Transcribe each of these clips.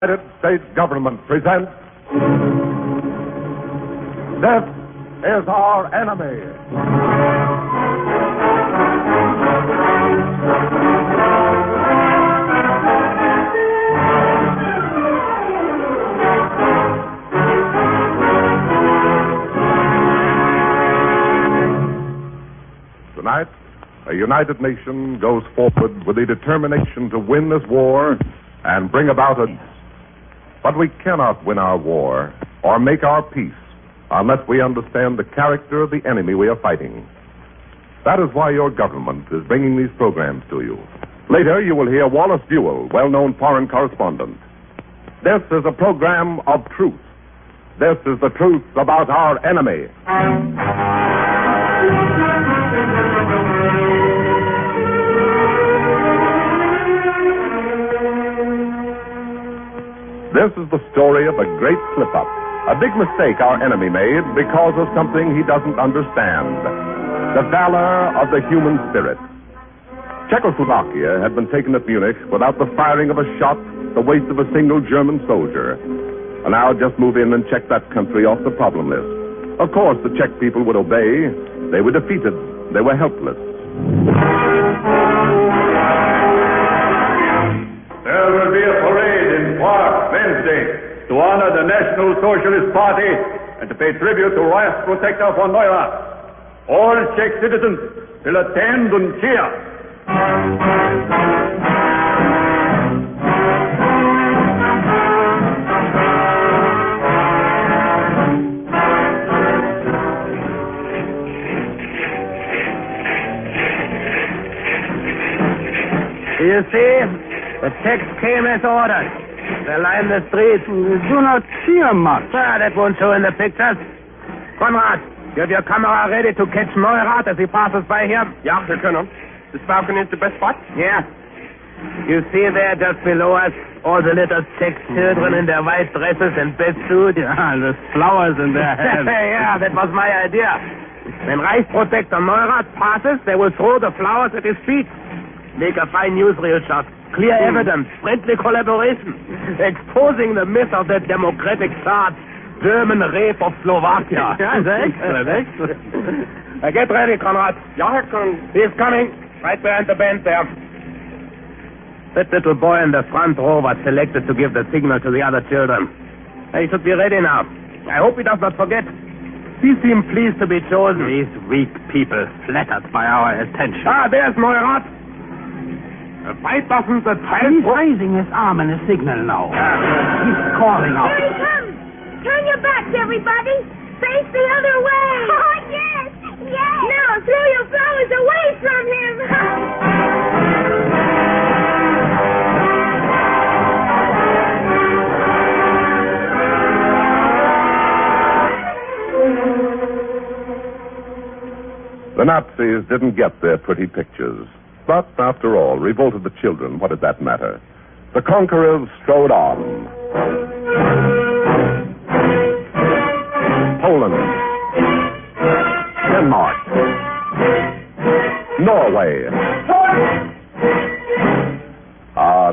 United States government presents This is Our Enemy. Tonight, a united nation goes forward with the determination to win this war and bring about a... But we cannot win our war or make our peace unless we understand the character of the enemy we are fighting. That is why your government is bringing these programs to you. Later, you will hear Wallace Jewell, well-known foreign correspondent. This is a program of truth. This is the truth about our enemy. This is the story of a great slip-up, a big mistake our enemy made because of something he doesn't understand, the valor of the human spirit. Czechoslovakia had been taken at Munich without the firing of a shot, the waste of a single German soldier. And now just move in and check that country off the problem list. Of course, the Czech people would obey. They were defeated. They were helpless. There will be a parade in Prague Wednesday to honor the National Socialist Party and to pay tribute to Vice Protector von Neurath. All Czech citizens will attend and cheer. You see? The Czechs came as ordered. They line the streets. Do not see him much. That won't show in the pictures. Konrad, you have your camera ready to catch Neurath as he passes by here? Ja, wir können. This balcony is the best spot. Yeah. You see there just below us all the little Czech children in their white dresses and best suits? Yeah, the flowers in their hands. Yeah, that was my idea. When Reichsprotector Neurath passes, they will throw the flowers at his feet. Make a fine newsreel shot. Clear evidence, friendly collaboration, exposing the myth of the democratic Tsar, German rape of Slovakia. Yeah, excellent. Get ready, Konrad. Ja, Herr Colonel. He's coming, right behind the bench there. That little boy in the front row was selected to give the signal to the other children. He should be ready now. I hope he does not forget. He seemed pleased to be chosen. These weak people flattered by our attention. There's Neurath. The fight doesn't He's raising his arm in a signal now. He's calling out. Here he comes. Turn your backs, everybody. Face the other way. Oh, yes. Yes. Now throw your flowers away from him. The Nazis didn't get their pretty pictures. But, after all, revolted the children, what did that matter? The conquerors strode on. Poland. Denmark. Norway.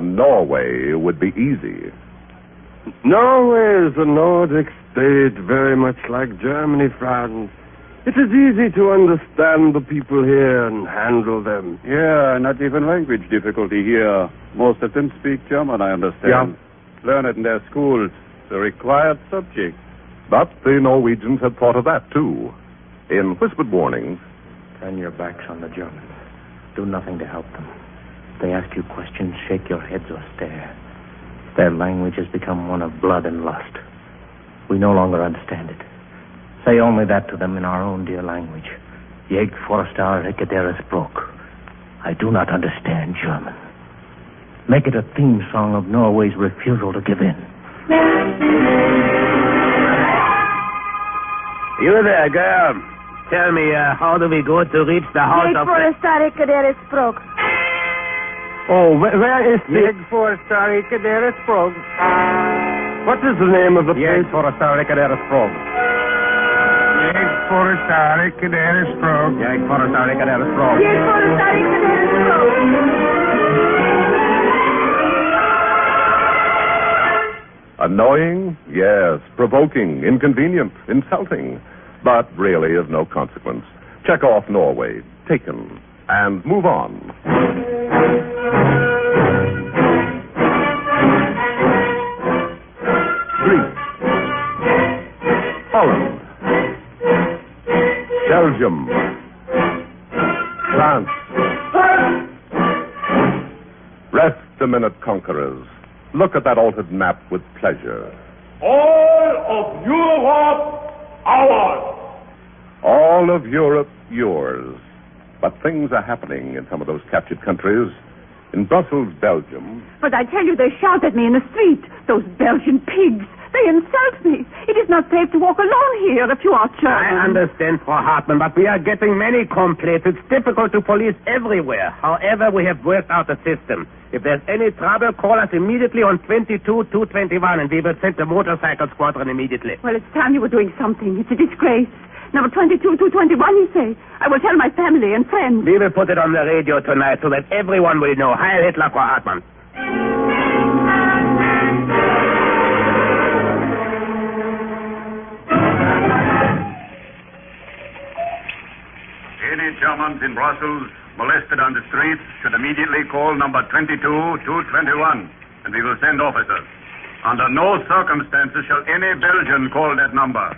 Norway would be easy. Norway is a Nordic state very much like Germany, France. It is easy to understand the people here and handle them. Yeah, not even language difficulty here. Most of them speak German, I understand. Yeah. Learn it in their schools. The required subject. But the Norwegians had thought of that, too. In whispered warnings, Turn your backs on the Germans. Do nothing to help them. If they ask you questions, shake your heads or stare. Their language has become one of blood and lust. We no longer understand it. Say only that to them in our own dear language. Jeg forstår ikke deres språk. I do not understand German. Make it a theme song of Norway's refusal to give in. You there, girl. Tell me, how do we go to reach the house Jeg of... forstår ikke deres språk. Oh, where is the... Jeg forstår ikke deres språk. What is the name of the Jeg place? forstår ikke deres språk. Jeg forstår ikke deres språk. Jeg forstår ikke deres språk. Jeg forstår ikke deres språk. Annoying? Yes. Provoking, inconvenient, insulting, but really of no consequence. Check off Norway. Taken. And move on. Greece. Holland. Belgium. France. Rest a minute, conquerors. Look at that altered map with pleasure. All of Europe, ours. All of Europe, yours. But things are happening in some of those captured countries. In Brussels, Belgium. But I tell you, they shout at me in the street. Those Belgian pigs. They insult me. It is not safe to walk alone here if you are I children. understand, Frau Hartmann, but we are getting many complaints. It's difficult to police everywhere. However, we have worked out a system. If there's any trouble, call us immediately on 22-221, and we will send the motorcycle squadron immediately. Well, it's time you were doing something. It's a disgrace. Number 22-221, you say. I will tell my family and friends. We will put it on the radio tonight so that everyone will know. Heil Hitler, Frau Hartmann. Any Germans in Brussels molested on the streets should immediately call number 22-221, and we will send officers. Under no circumstances shall any Belgian call that number.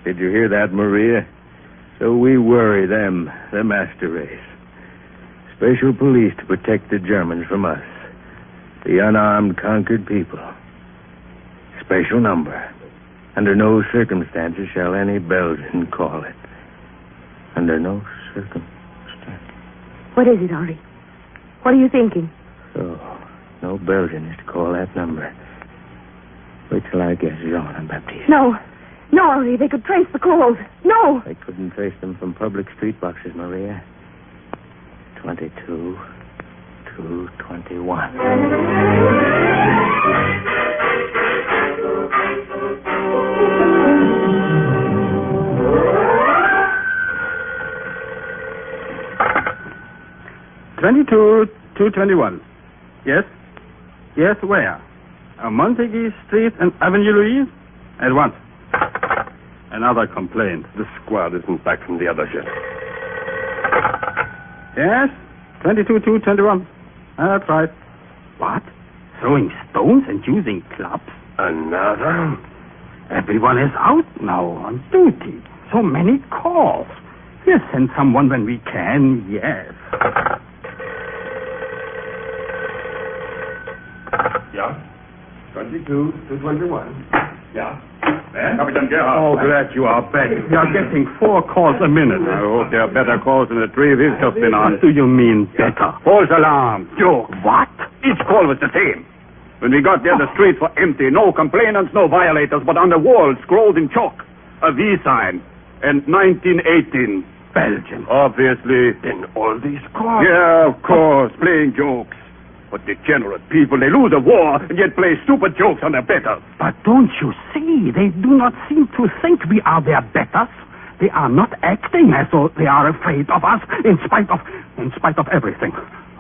Did you hear that, Maria? So we worry them, the master race. Special police to protect the Germans from us. The unarmed, conquered people. Special number. Under no circumstances shall any Belgian call it. Under no circumstances. What is it, Henri? What are you thinking? So, no Belgian is to call that number. Wait till I get Jean and Baptiste. No. No, Henri, they could trace the calls. No. They couldn't trace them from public street boxes, Maria. 22-221. Yes? Yes, where? Montague Street and Avenue Louise? At once. Another complaint. The squad isn't back from the other jet. Yes? 22-221. That's right. What? Throwing stones and using clubs? Another? Everyone is out now on duty. So many calls. We'll send someone when we can, yes. Yeah? 22-221. Yeah? Captain Gerhard. Oh, glad you are back. We are getting 4 calls a minute. I hope there are better calls than the 3 we've just been on. What do you mean, better? False alarm. Joke. What? Each call was the same. When we got there, the streets were empty. No complainants, no violators, but on the wall, scrawled in chalk, a V sign. And 1918. Belgium. Obviously. Then all these calls. Yeah, of course. Playing jokes. But degenerate people, they lose a war and yet play stupid jokes on their betters. But don't you see? They do not seem to think we are their betters. They are not acting as though they are afraid of us in spite of everything.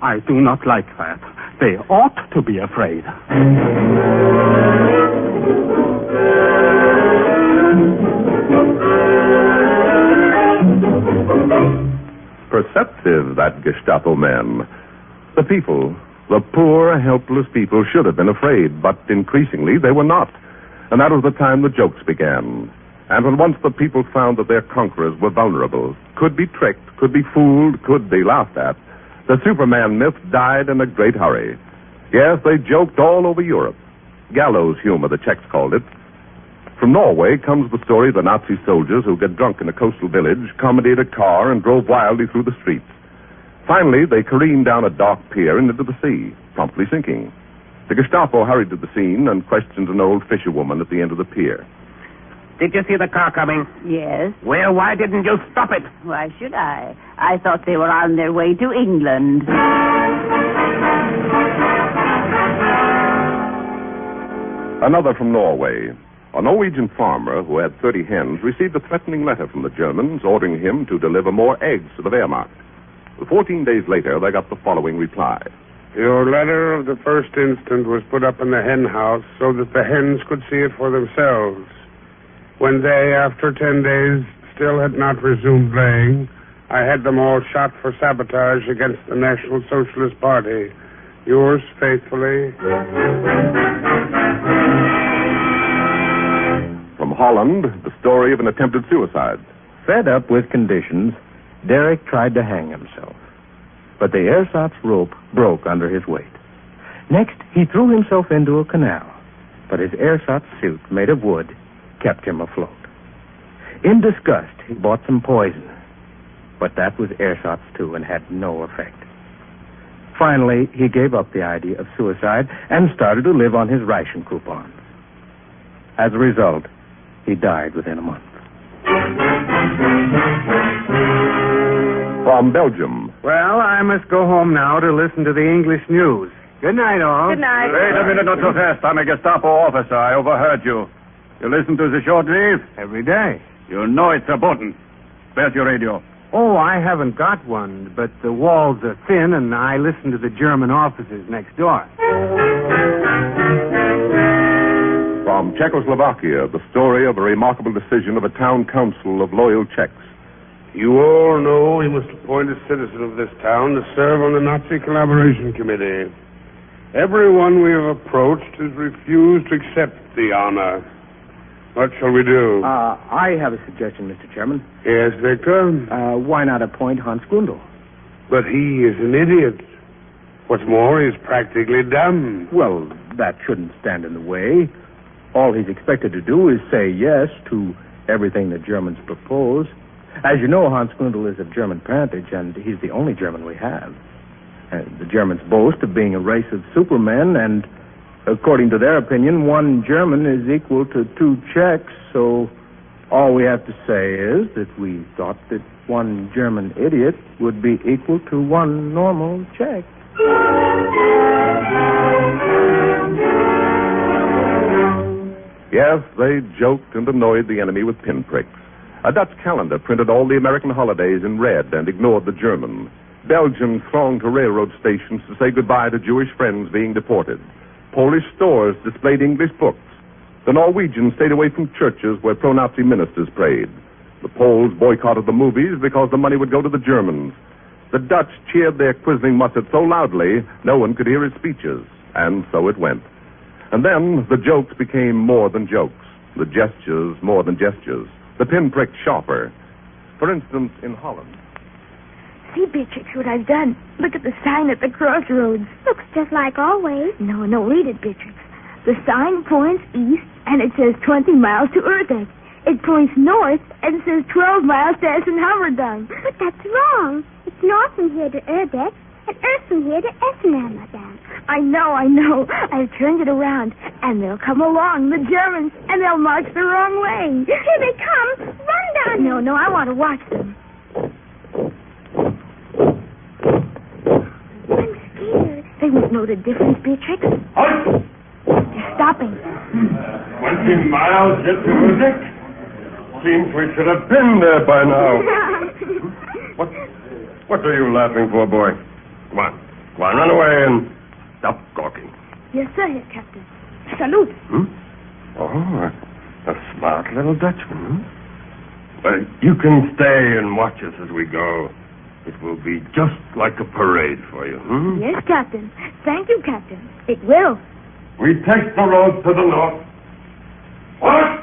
I do not like that. They ought to be afraid. Perceptive, that Gestapo man. The people, the poor, helpless people, should have been afraid, but increasingly they were not. And that was the time the jokes began. And when once the people found that their conquerors were vulnerable, could be tricked, could be fooled, could be laughed at, the Superman myth died in a great hurry. Yes, they joked all over Europe. Gallows humor, the Czechs called it. From Norway comes the story of the Nazi soldiers who get drunk in a coastal village, commandeered a car, and drove wildly through the streets. Finally, they careened down a dark pier and into the sea, promptly sinking. The Gestapo hurried to the scene and questioned an old fisherwoman at the end of the pier. Did you see the car coming? Yes. Well, why didn't you stop it? Why should I? I thought they were on their way to England. Another from Norway. A Norwegian farmer who had 30 hens received a threatening letter from the Germans ordering him to deliver more eggs to the Wehrmacht. 14 days later, they got the following reply. Your letter of the first instant was put up in the hen house so that the hens could see it for themselves. When they, after 10 days, still had not resumed laying, I had them all shot for sabotage against the National Socialist Party. Yours faithfully. From Holland, the story of an attempted suicide. Fed up with conditions, Derek tried to hang himself. But the ersatz rope broke under his weight. Next, he threw himself into a canal. But his ersatz suit, made of wood, kept him afloat. In disgust, he bought some poison. But that was ersatz, too, and had no effect. Finally, he gave up the idea of suicide and started to live on his ration coupons. As a result, he died within a month. From Belgium. Well, I must go home now to listen to the English news. Good night, all. Good night. Wait a minute, not so fast. I'm a Gestapo officer. I overheard you. You listen to the short wave? Every day. You know it's a button. Where's your radio? Oh, I haven't got one, but the walls are thin, and I listen to the German officers next door. From Czechoslovakia, the story of a remarkable decision of a town council of loyal Czechs. You all know we must appoint a citizen of this town to serve on the Nazi Collaboration Committee. Everyone we have approached has refused to accept the honor. What shall we do? I have a suggestion, Mr. Chairman. Yes, Victor? Why not appoint Hans Gundel? But he is an idiot. What's more, he's practically dumb. Well, that shouldn't stand in the way. All he's expected to do is say yes to everything the Germans propose. As you know, Hans Gundel is of German parentage, and he's the only German we have. And the Germans boast of being a race of supermen, and according to their opinion, one German is equal to 2 Czechs, so all we have to say is that we thought that one German idiot would be equal to one normal Czech. Yes, they joked and annoyed the enemy with pinpricks. A Dutch calendar printed all the American holidays in red and ignored the German. Belgians thronged to railroad stations to say goodbye to Jewish friends being deported. Polish stores displayed English books. The Norwegians stayed away from churches where pro-Nazi ministers prayed. The Poles boycotted the movies because the money would go to the Germans. The Dutch cheered their quisling Musset so loudly no one could hear his speeches, and so it went. And then the jokes became more than jokes, the gestures more than gestures, the pinprick sharper. For instance, in Holland. See, Beatrix, what I've done. Look at the sign at the crossroads. Looks just like always. No, read it, Beatrix. The sign points east, and it says 20 miles to Urdek. It points north, and says 12 miles to Essen-Hammerdam. But that's wrong. It's north from here to Urdek, and earth from here to Essen-Hammerdam. I know. I've turned it around, and they'll come along, the Germans, and they'll march the wrong way. Here they come. Run down. No, I want to watch them. I'm scared. They won't know the difference, Beatrix. Halt! They're stopping. 20 miles yet to Urdek? Seems we should have been there by now. What are you laughing for, boy? Come on, run away and stop gawking. Yes, sir, Herr Captain. Salute. Oh, a smart little Dutchman, Well, you can stay and watch us as we go. It will be just like a parade for you, Yes, Captain. Thank you, Captain. It will. We take the road to the north. What?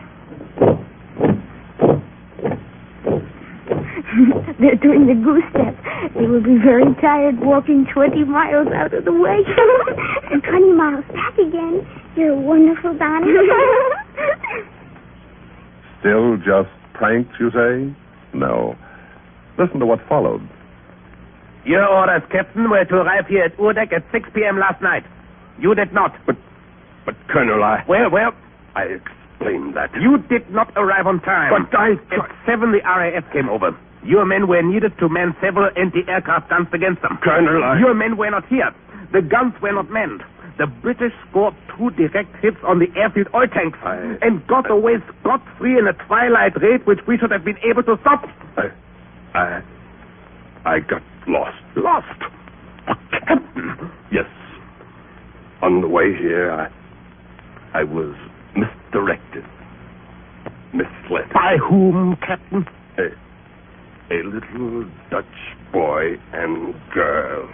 They're doing the goose step. They will be very tired walking 20 miles out of the way. And 20 miles back again. You're wonderful, Donnie. Still just pranks, you say? No. Listen to what followed. Your orders, Captain, were to arrive here at Urdek at 6 p.m. last night. You did not. But Colonel, Well, I explained that. you did not arrive on time. But I... At 7, the RAF came over. Your men were needed to man several anti-aircraft guns against them. Colonel, Your men were not here. The guns were not manned. The British scored 2 direct hits on the airfield oil tanks and got away scot-free in a twilight raid which we should have been able to stop. I got lost. Lost? Captain? Yes. On the way here, I was misdirected. Misled. By whom, Captain? A little Dutch boy and girl.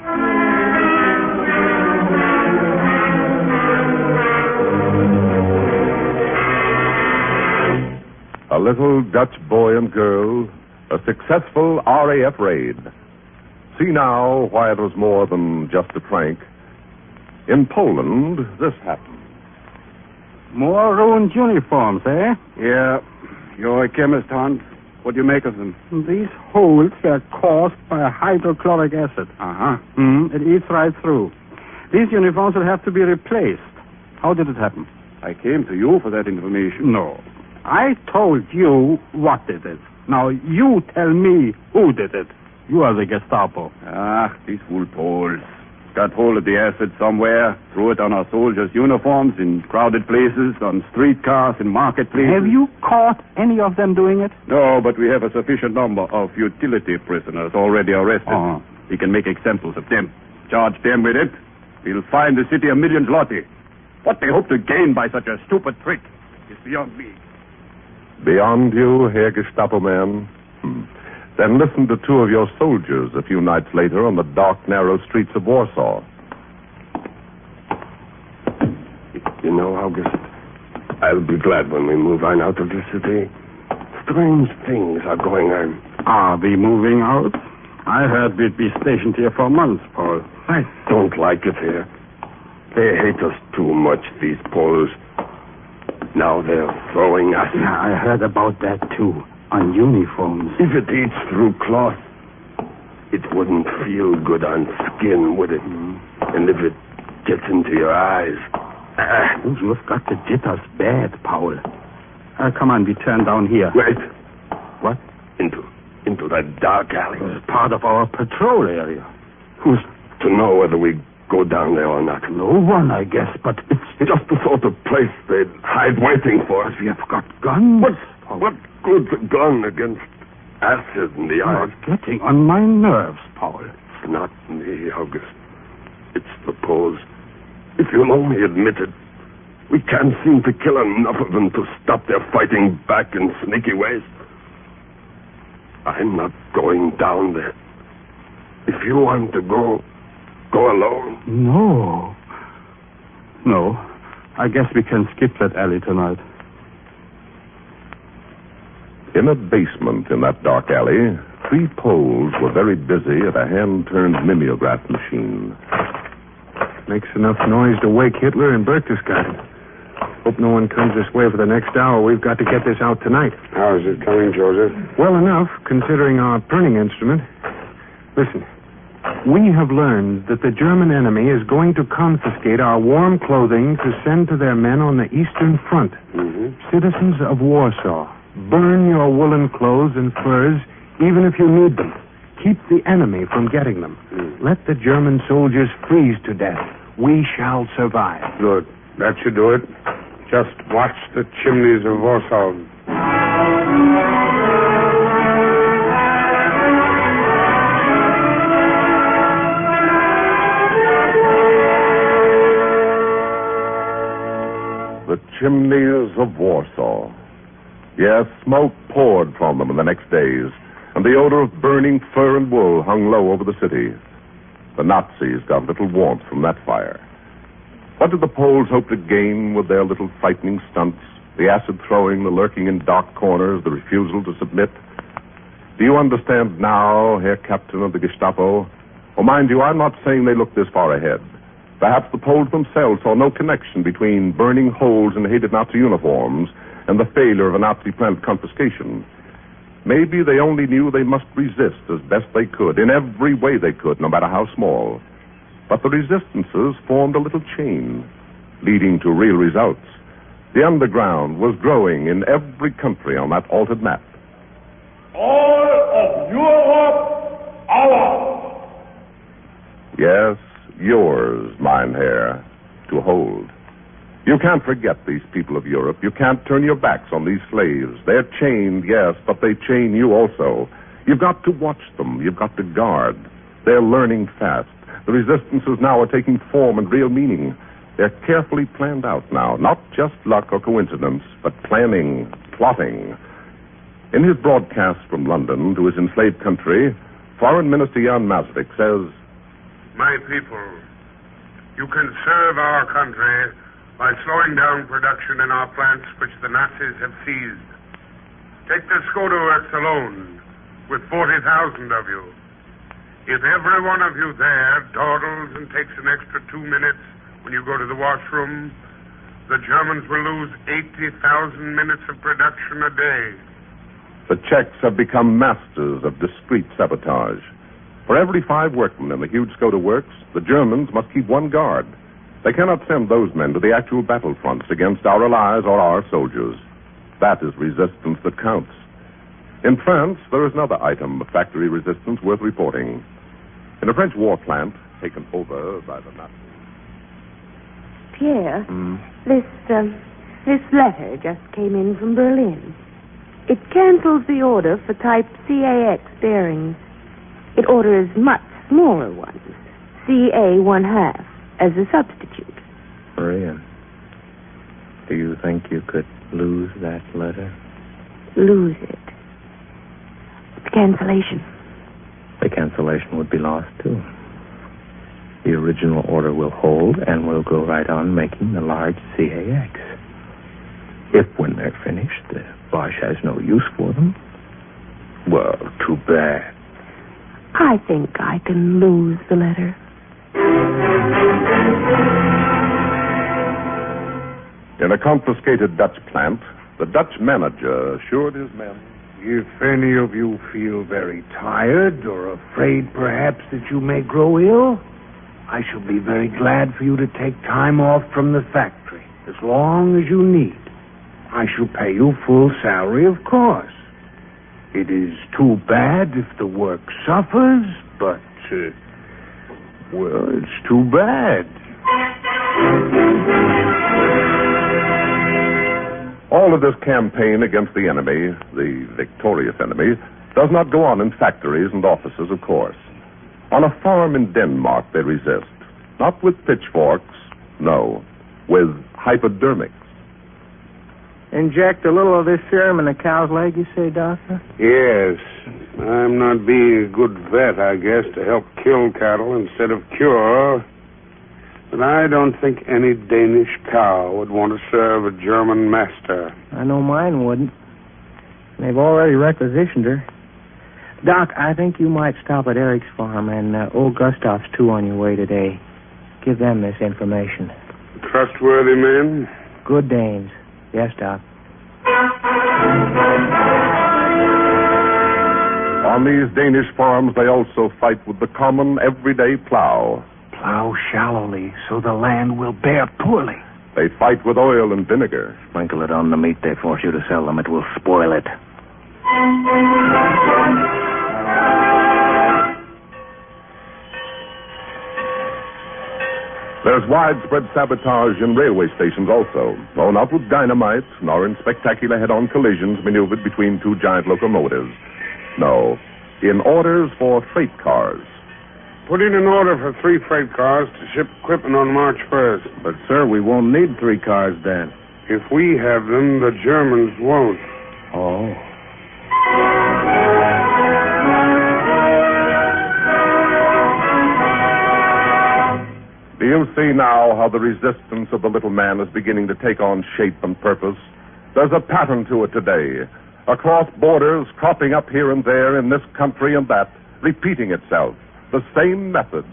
A little Dutch boy and girl, a successful RAF raid. See now why it was more than just a prank. In Poland, this happened. More ruined uniforms, eh? Yeah. You're a chemist, Hans. What do you make of them? These holes were caused by hydrochloric acid. Uh-huh. It eats right through. These uniforms will have to be replaced. How did it happen? I came to you for that information. No. I told you what did it. Now you tell me who did it. You are the Gestapo. Ah, these fool Poles. Got hold of the acid somewhere, threw it on our soldiers' uniforms in crowded places, on streetcars, in marketplaces. Have you caught any of them doing it? No, but we have a sufficient number of utility prisoners already arrested. Uh-huh. We can make examples of them. Charge them with it. We'll fine the city 1 million zloty. What they hope to gain by such a stupid trick is beyond me. Beyond you, Herr Gestapo man? Then listen to two of your soldiers a few nights later on the dark, narrow streets of Warsaw. You know, August, I'll be glad when we move on out of the city. Strange things are going on. Are we moving out? I heard we'd be stationed here for months, Paul. I don't like it here. They hate us too much, these Poles. Now they're throwing us. Yeah, I heard about that, too. On uniforms. If it eats through cloth, it wouldn't feel good on skin, would it? And if it gets into your eyes... You've got the jitters bad, Paul. Come on, we turn down here. Wait. What? Into that dark alley. It's part of our patrol area. Who's to know whether we go down there or not? No one, I guess, but it's just the sort of place they'd hide waiting for us. We have got guns. What good's a gun against acid in the eyes? You're getting on my nerves, Paul. It's not me, August. It's the Poles. If you'll only admit it, we can't seem to kill enough of them to stop their fighting back in sneaky ways. I'm not going down there. If you want to go alone. No. I guess we can skip that alley tonight. In a basement in that dark alley, 3 Poles were very busy at a hand-turned mimeograph machine. Makes enough noise to wake Hitler and Berchtesgaden. Hope no one comes this way for the next hour. We've got to get this out tonight. How is it coming, Joseph? Well enough, considering our printing instrument. Listen, we have learned that the German enemy is going to confiscate our warm clothing to send to their men on the Eastern Front. Citizens of Warsaw, burn your woolen clothes and furs, even if you need them. Keep the enemy from getting them. Let the German soldiers freeze to death. We shall survive. Good. That should do it. Just watch the chimneys of Warsaw. The chimneys of Warsaw. Yes, smoke poured from them in the next days, and the odor of burning fur and wool hung low over the city. The Nazis got little warmth from that fire. What did the Poles hope to gain with their little frightening stunts? The acid throwing, the lurking in dark corners, the refusal to submit? Do you understand now, Herr Captain of the Gestapo? Oh, mind you, I'm not saying they looked this far ahead. Perhaps the Poles themselves saw no connection between burning holes in hated Nazi uniforms and the failure of a Nazi planned confiscation. Maybe they only knew they must resist as best they could, in every way they could, no matter how small. But the resistances formed a little chain, leading to real results. The underground was growing in every country on that altered map. All of Europe, ours. Yes, yours, mein Herr, to hold. You can't forget these people of Europe. You can't turn your backs on these slaves. They're chained, yes, but they chain you also. You've got to watch them. You've got to guard. They're learning fast. The resistances now are taking form and real meaning. They're carefully planned out now, not just luck or coincidence, but planning, plotting. In his broadcast from London to his enslaved country, Foreign Minister Jan Mazovic says, My people, you can serve our country by slowing down production in our plants which the Nazis have seized. Take the Skoda Works alone, with 40,000 of you. If every one of you there dawdles and takes an extra 2 minutes when you go to the washroom, the Germans will lose 80,000 minutes of production a day. The Czechs have become masters of discreet sabotage. For every 5 workmen in the huge Skoda Works, the Germans must keep 1 guard. They cannot send those men to the actual battlefronts against our allies or our soldiers. That is resistance that counts. In France, there is another item of factory resistance worth reporting. In a French war plant taken over by the Nazis. Pierre, this letter just came in from Berlin. It cancels the order for type CAX bearings. It orders much smaller ones, CA 1/2, as a substitute. Maria, do you think you could lose that letter? Lose it. It's cancellation. The cancellation would be lost, too. The original order will hold, and we'll go right on making the large CAX. If, when they're finished, the Bosch has no use for them, well, too bad. I think I can lose the letter. In a confiscated Dutch plant, the Dutch manager assured his men, If any of you feel very tired or afraid perhaps that you may grow ill, I shall be very glad for you to take time off from the factory, as long as you need. I shall pay you full salary, of course. It is too bad if the work suffers, but, well, it's too bad. all of this campaign against the enemy, the victorious enemy, does not go on in factories and offices, of course. On a farm in Denmark, they resist. Not with pitchforks, no, with hypodermics. Inject a little of this serum in the cow's leg, you say, Doctor? Yes. I'm not being a good vet, I guess, to help kill cattle instead of cure. But I don't think any Danish cow would want to serve a German master. I know mine wouldn't. They've already requisitioned her. Doc, I think you might stop at Eric's farm and old Gustav's, too, on your way today. Give them this information. Trustworthy men? Good Danes. Yes, Doc. On these Danish farms, they also fight with the common, everyday plow. Plow shallowly so the land will bear poorly. They fight with oil and vinegar. Sprinkle it on the meat they force you to sell them. It will spoil it. There's widespread sabotage in railway stations also, though not with dynamite, nor in spectacular head-on collisions maneuvered between two giant locomotives. No, in orders for freight cars. Put in an order for 3 freight cars to ship equipment on March 1st. But, sir, we won't need 3 cars then. If we have them, the Germans won't. Oh. Do you see now how the resistance of the little man is beginning to take on shape and purpose? There's a pattern to it today. Across borders, cropping up here and there in this country and that, repeating itself. The same methods,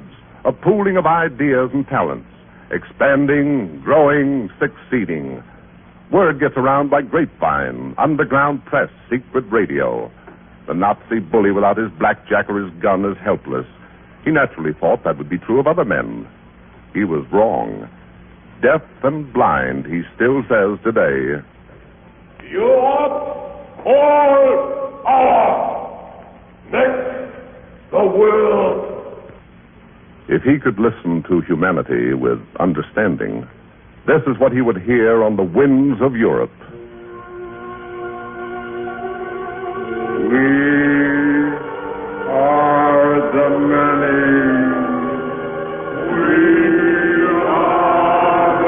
a pooling of ideas and talents, expanding, growing, succeeding. Word gets around by grapevine, underground press, secret radio. The Nazi bully without his blackjack or his gun is helpless. He naturally thought that would be true of other men. He was wrong. Deaf and blind, he still says today. Europe, all our. Next, the world. If he could listen to humanity with understanding, this is what he would hear on the winds of Europe. We are the many. We are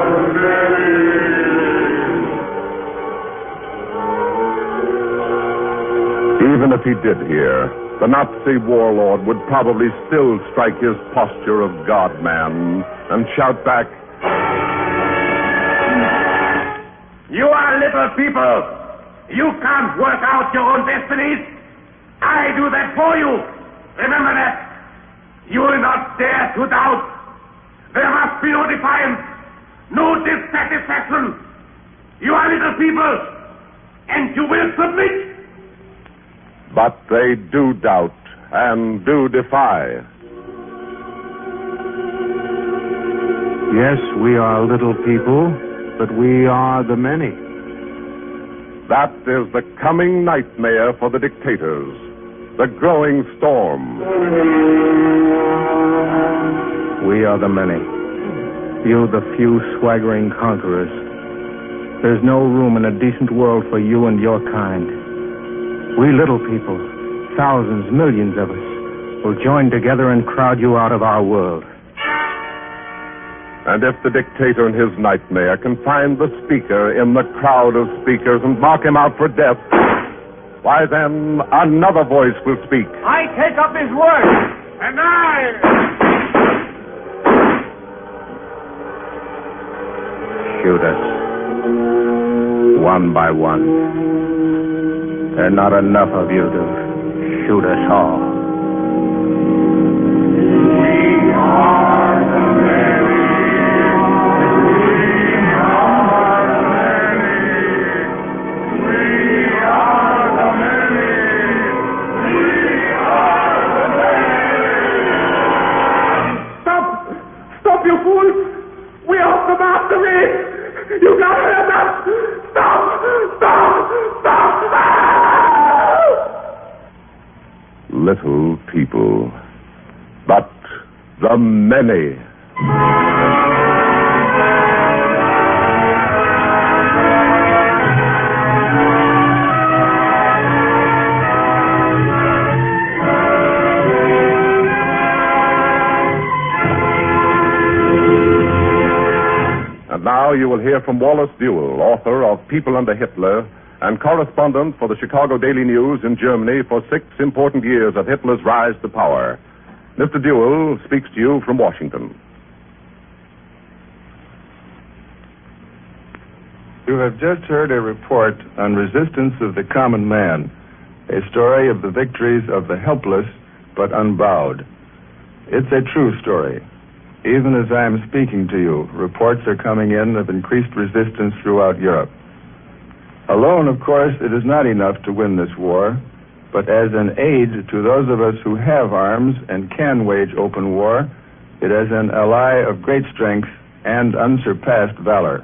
Even if he did hear, the Nazi warlord would probably still strike his posture of God-man and shout back, "You are little people. You can't work out your own destinies. I do that for you. Remember that. You will not dare to doubt. There must be no defiance, no dissatisfaction. You are little people, and you will submit." But they do doubt and do defy. Yes, we are little people, but we are the many. That is the coming nightmare for the dictators, the growing storm. We are the many. You, the few swaggering conquerors. There's no room in a decent world for you and your kind. We little people, thousands, millions of us, will join together and crowd you out of our world. And if the dictator in his nightmare can find the speaker in the crowd of speakers and mark him out for death, why then another voice will speak. I take up his word. And I... Shoot us. One by one. There are not enough of you to shoot us all. We are the many. We are the many. We are the many. Stop! Stop, you fools! We are the mastery! You got enough! Stop! Stop! Stop! Little people, but the many. And now you will hear from Wallace Jewell, author of People Under Hitler, and correspondent for the Chicago Daily News in Germany for 6 important years of Hitler's rise to power. Mr. Jewell speaks to you from Washington. You have just heard a report on resistance of the common man, a story of the victories of the helpless but unbowed. It's a true story. Even as I am speaking to you, reports are coming in of increased resistance throughout Europe. Alone, of course, it is not enough to win this war, but as an aid to those of us who have arms and can wage open war, it is an ally of great strength and unsurpassed valor.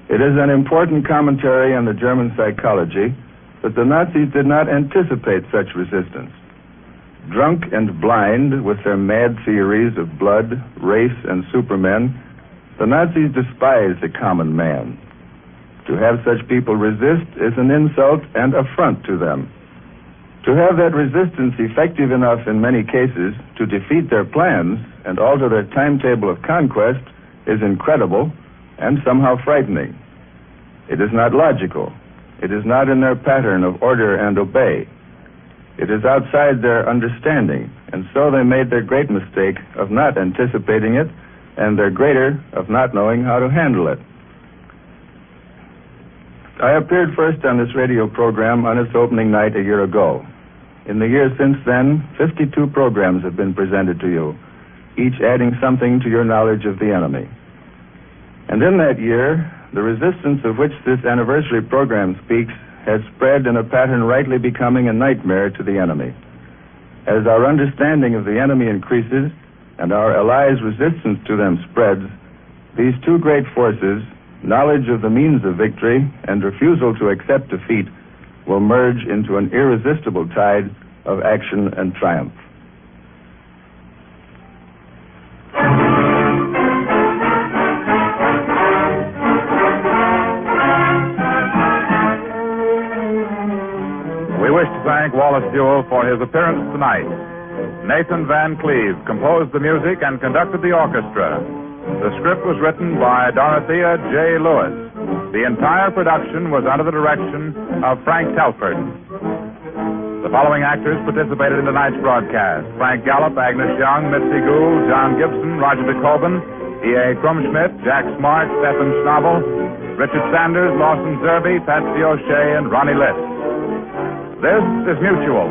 It is an important commentary on the German psychology that the Nazis did not anticipate such resistance. Drunk and blind with their mad theories of blood, race, and supermen, the Nazis despised the common man. To have such people resist is an insult and affront to them. To have that resistance effective enough in many cases to defeat their plans and alter their timetable of conquest is incredible and somehow frightening. It is not logical. It is not in their pattern of order and obey. It is outside their understanding, and so they made their great mistake of not anticipating it and their greater of not knowing how to handle it. I appeared first on this radio program on its opening night a year ago. In the years since then, 52 programs have been presented to you, each adding something to your knowledge of the enemy. And in that year, the resistance of which this anniversary program speaks has spread in a pattern rightly becoming a nightmare to the enemy. As our understanding of the enemy increases and our allies' resistance to them spreads, these two great forces, knowledge of the means of victory and refusal to accept defeat, will merge into an irresistible tide of action and triumph. We wish to thank Wallace Jewell for his appearance tonight. Nathan Van Cleve composed the music and conducted the orchestra. The script was written by Dorothea J. Lewis. The entire production was under the direction of Frank Telford. The The following actors participated in tonight's broadcast: Frank Gallop, Agnes Young, Mitzi Gould, John Gibson, Roger de Koven, E.A. Krunschmidt, Jack Smart, Stefan Schnabel, Richard Sanders, Lawson Zerbe, Patsy O'Shea, and Ronnie Liss. This is Mutual.